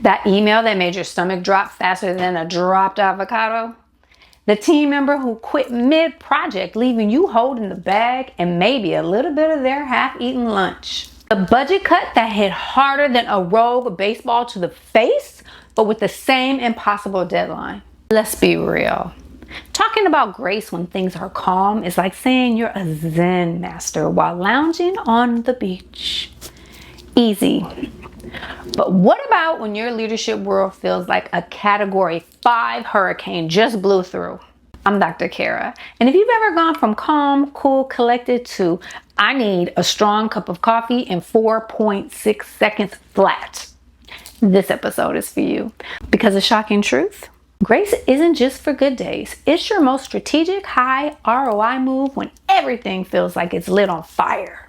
That email that made your stomach drop faster than a dropped avocado? The team member who quit mid-project, leaving you holding the bag and maybe a little bit of their half-eaten lunch. The budget cut that hit harder than a rogue baseball to the face, but with the same impossible deadline. Let's be real. Talking about grace when things are calm is like saying you're a Zen master while lounging on the beach. Easy. But what about when your leadership world feels like a Category 5 hurricane just blew through? I'm Dr. Cara, and if you've ever gone from calm, cool, collected to I need a strong cup of coffee in 4.6 seconds flat, this episode is for you. Because the shocking truth, grace isn't just for good days. It's your most strategic, high ROI move when everything feels like it's lit on fire.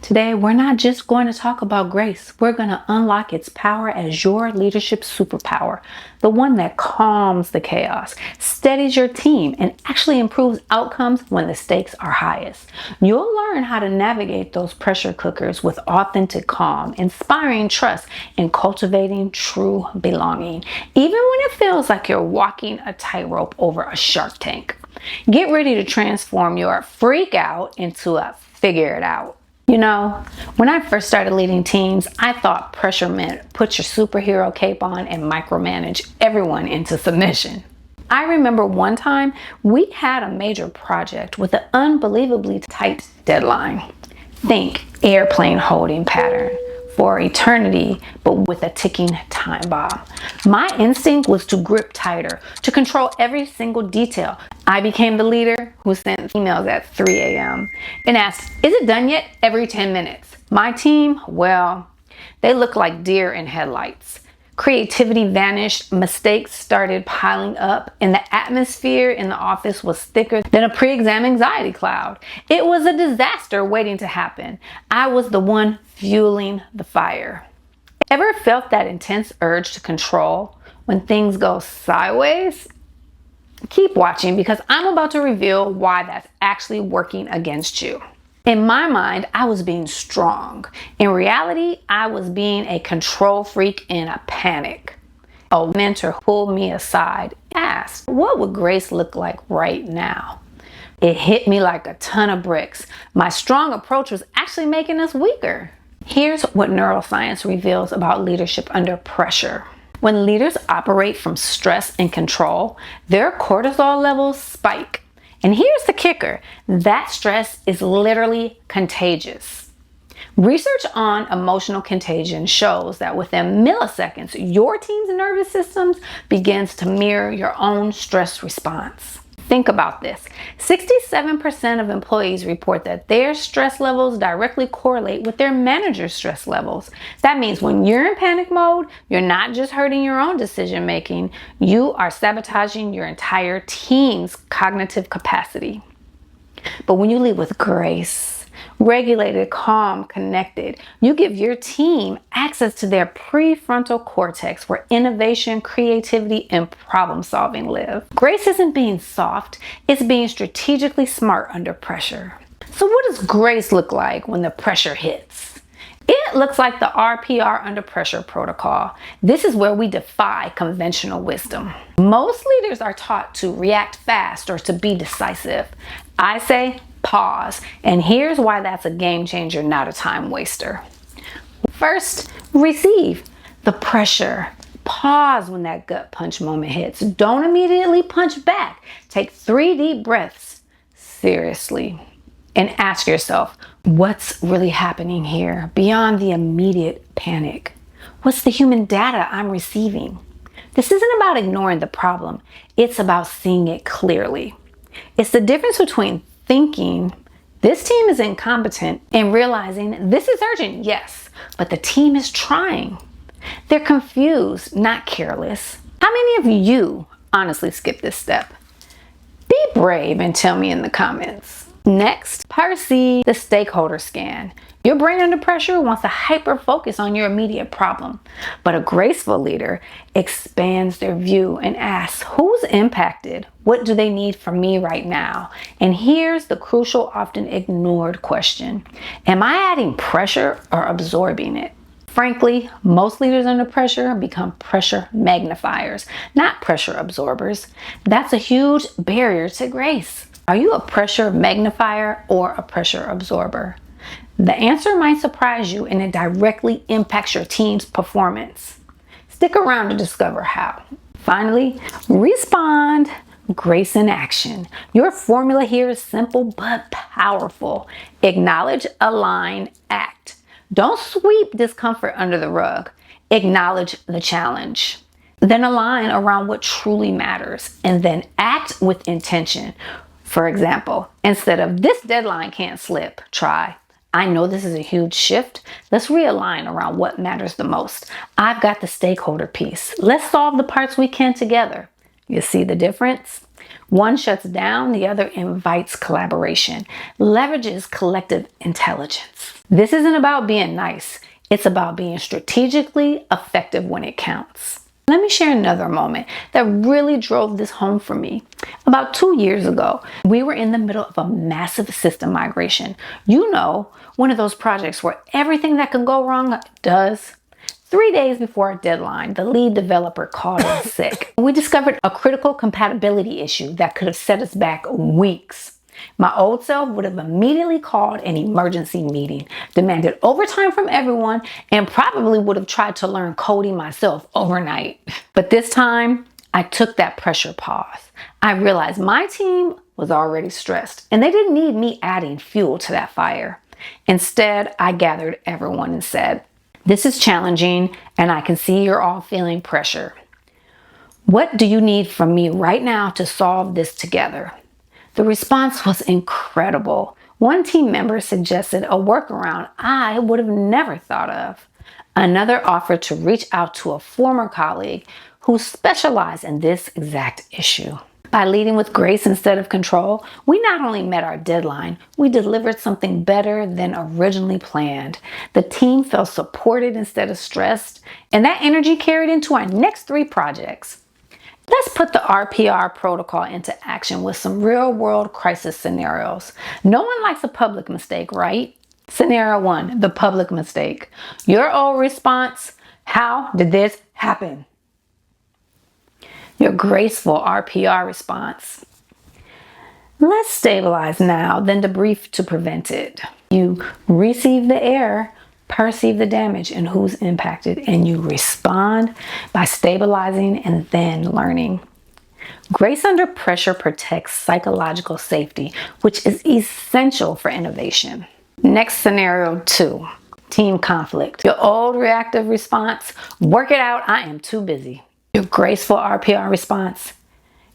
Today, we're not just going to talk about grace. We're going to unlock its power as your leadership superpower, the one that calms the chaos, steadies your team, and actually improves outcomes when the stakes are highest. You'll learn how to navigate those pressure cookers with authentic calm, inspiring trust, and cultivating true belonging, even when it feels like you're walking a tightrope over a shark tank. Get ready to transform your freak out into a figure it out. You know, when I first started leading teams, I thought pressure meant put your superhero cape on and micromanage everyone into submission. I remember one time we had a major project with an unbelievably tight deadline. Think airplane holding pattern for eternity, but with a ticking time bomb. My instinct was to grip tighter, to control every single detail. I became the leader who sent emails at 3 a.m. and asked, "Is it done yet?" every 10 minutes. My team, well, they looked like deer in headlights. Creativity vanished, mistakes started piling up, and the atmosphere in the office was thicker than a pre-exam anxiety cloud. It was a disaster waiting to happen. I was the one fueling the fire. Ever felt that intense urge to control when things go sideways? Keep watching because I'm about to reveal why that's actually working against you. In my mind, I was being strong. In reality, I was being a control freak in a panic. A mentor pulled me aside and asked, what would grace look like right now? It hit me like a ton of bricks. My strong approach was actually making us weaker. Here's what neuroscience reveals about leadership under pressure. When leaders operate from stress and control, their cortisol levels spike. And here's the kicker, that stress is literally contagious. Research on emotional contagion shows that within milliseconds, your team's nervous systems begins to mirror your own stress response. Think about this. 67% of employees report that their stress levels directly correlate with their manager's stress levels. That means when you're in panic mode, you're not just hurting your own decision making, you are sabotaging your entire team's cognitive capacity. But when you lead with grace, regulated, calm, connected, you give your team access to their prefrontal cortex where innovation, creativity, and problem solving live. Grace isn't being soft, it's being strategically smart under pressure. So what does grace look like when the pressure hits? It looks like the RPR under pressure protocol. This is where we defy conventional wisdom. Most leaders are taught to react fast or to be decisive. I say pause, and here's why that's a game changer, not a time waster. First, receive the pressure. Pause when that gut punch moment hits. Don't immediately punch back. Take 3 deep breaths seriously and ask yourself, what's really happening here beyond the immediate panic? What's the human data I'm receiving? This isn't about ignoring the problem. It's about seeing it clearly. It's the difference between thinking this team is incompetent and realizing this is urgent, yes, but the team is trying. They're confused, not careless. How many of you honestly skip this step? Be brave and tell me in the comments. Next, perceive the stakeholder scan. Your brain under pressure wants to hyper focus on your immediate problem, but a graceful leader expands their view and asks, who's impacted? What do they need from me right now? And here's the crucial, often ignored question. Am I adding pressure or absorbing it? Frankly, most leaders under pressure become pressure magnifiers, not pressure absorbers. That's a huge barrier to grace. Are you a pressure magnifier or a pressure absorber? The answer might surprise you, and it directly impacts your team's performance. Stick around to discover how. Finally, respond. Grace in action. Your formula here is simple but powerful. Acknowledge, align, act. Don't sweep discomfort under the rug. Acknowledge the challenge. Then align around what truly matters, and then act with intention. For example, instead of "this deadline can't slip," try "I know this is a huge shift. Let's realign around what matters the most. I've got the stakeholder piece. Let's solve the parts we can together." You see the difference? One shuts down, the other invites collaboration, leverages collective intelligence. This isn't about being nice. It's about being strategically effective when it counts. Let me share another moment that really drove this home for me. About 2 years ago, we were in the middle of a massive system migration. You know, one of those projects where everything that can go wrong does. 3 days before our deadline, the lead developer called in sick. We discovered a critical compatibility issue that could have set us back weeks. My old self would have immediately called an emergency meeting, demanded overtime from everyone, and probably would have tried to learn coding myself overnight. But this time, I took that pressure pause. I realized my team was already stressed, and they didn't need me adding fuel to that fire. Instead, I gathered everyone and said, "This is challenging, and I can see you're all feeling pressure. What do you need from me right now to solve this together?" The response was incredible. One team member suggested a workaround I would have never thought of. Another offered to reach out to a former colleague who specialized in this exact issue. By leading with grace instead of control, we not only met our deadline, we delivered something better than originally planned. The team felt supported instead of stressed, and that energy carried into our next 3 projects. Let's put the RPR protocol into action with some real-world crisis scenarios. No one likes a public mistake, right? Scenario 1, the public mistake. Your old response: "How did this happen?" Your graceful RPR response: "Let's stabilize now, then debrief to prevent it." You receive the error, perceive the damage and who's impacted, and you respond by stabilizing and then learning. Grace under pressure protects psychological safety, which is essential for innovation. Next, scenario 2, team conflict. Your old reactive response: "Work it out, I am too busy." Your graceful RPR response: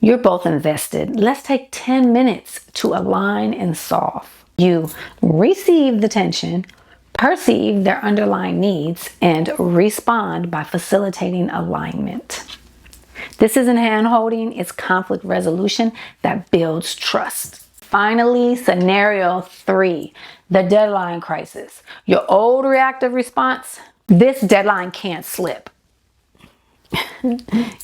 "You're both invested. Let's take 10 minutes to align and solve." You receive the tension, perceive their underlying needs, and respond by facilitating alignment. This isn't hand-holding, it's conflict resolution that builds trust. Finally, scenario 3, the deadline crisis. Your old reactive response: "This deadline can't slip."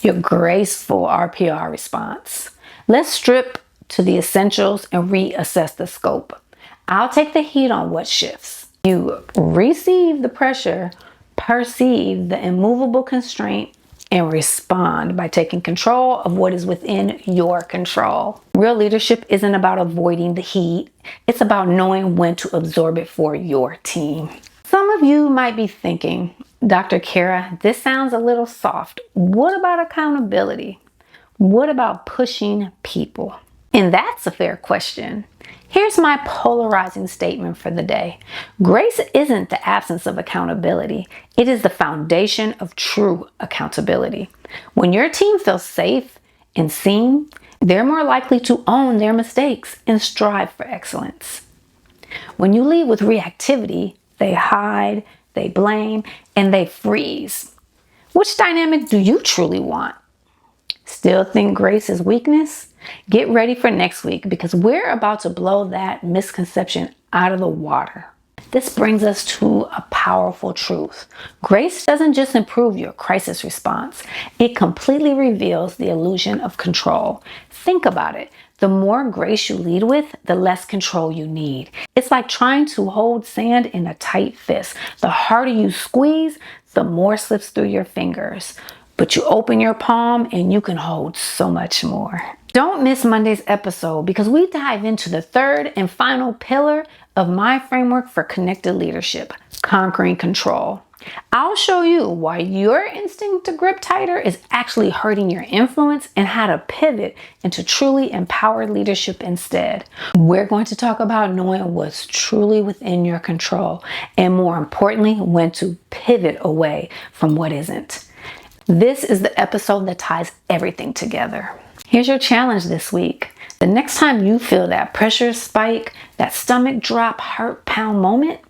Your graceful RPR response: "Let's strip to the essentials and reassess the scope. I'll take the heat on what shifts." You receive the pressure, perceive the immovable constraint, and respond by taking control of what is within your control. Real leadership isn't about avoiding the heat. It's about knowing when to absorb it for your team. Some of you might be thinking, "Dr. Cara, this sounds a little soft. What about accountability? What about pushing people?" And that's a fair question. Here's my polarizing statement for the day. Grace isn't the absence of accountability. It is the foundation of true accountability. When your team feels safe and seen, they're more likely to own their mistakes and strive for excellence. When you lead with reactivity, they hide, they blame, and they freeze. Which dynamic do you truly want? Still think grace is weakness? Get ready for next week, because we're about to blow that misconception out of the water. This brings us to a powerful truth. Grace doesn't just improve your crisis response, it completely reveals the illusion of control. Think about it. The more grace you lead with, the less control you need. It's like trying to hold sand in a tight fist. The harder you squeeze, the more slips through your fingers. But you open your palm and you can hold so much more. Don't miss Monday's episode because we dive into the third and final pillar of my framework for connected leadership, conquering control. I'll show you why your instinct to grip tighter is actually hurting your influence and how to pivot into truly empowered leadership instead. We're going to talk about knowing what's truly within your control and, more importantly, when to pivot away from what isn't. This is the episode that ties everything together. Here's your challenge this week. The next time you feel that pressure spike, that stomach drop, heart pound moment,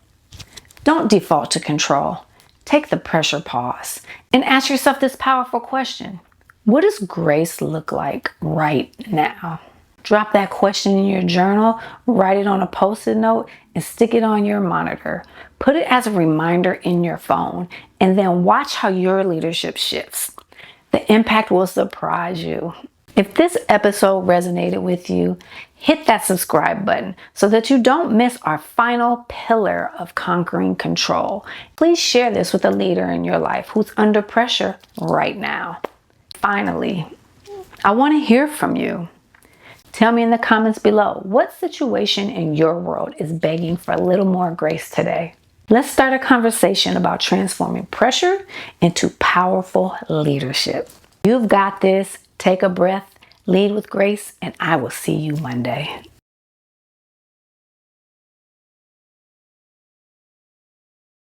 don't default to control. Take the pressure pause and ask yourself this powerful question. What does grace look like right now? Drop that question in your journal, write it on a Post-it note, and stick it on your monitor. Put it as a reminder in your phone, and then watch how your leadership shifts. The impact will surprise you. If this episode resonated with you, hit that subscribe button so that you don't miss our final pillar of conquering control. Please share this with a leader in your life who's under pressure right now. Finally, I want to hear from you. Tell me in the comments below, what situation in your world is begging for a little more grace today? Let's start a conversation about transforming pressure into powerful leadership. You've got this. Take a breath, lead with grace, and I will see you Monday.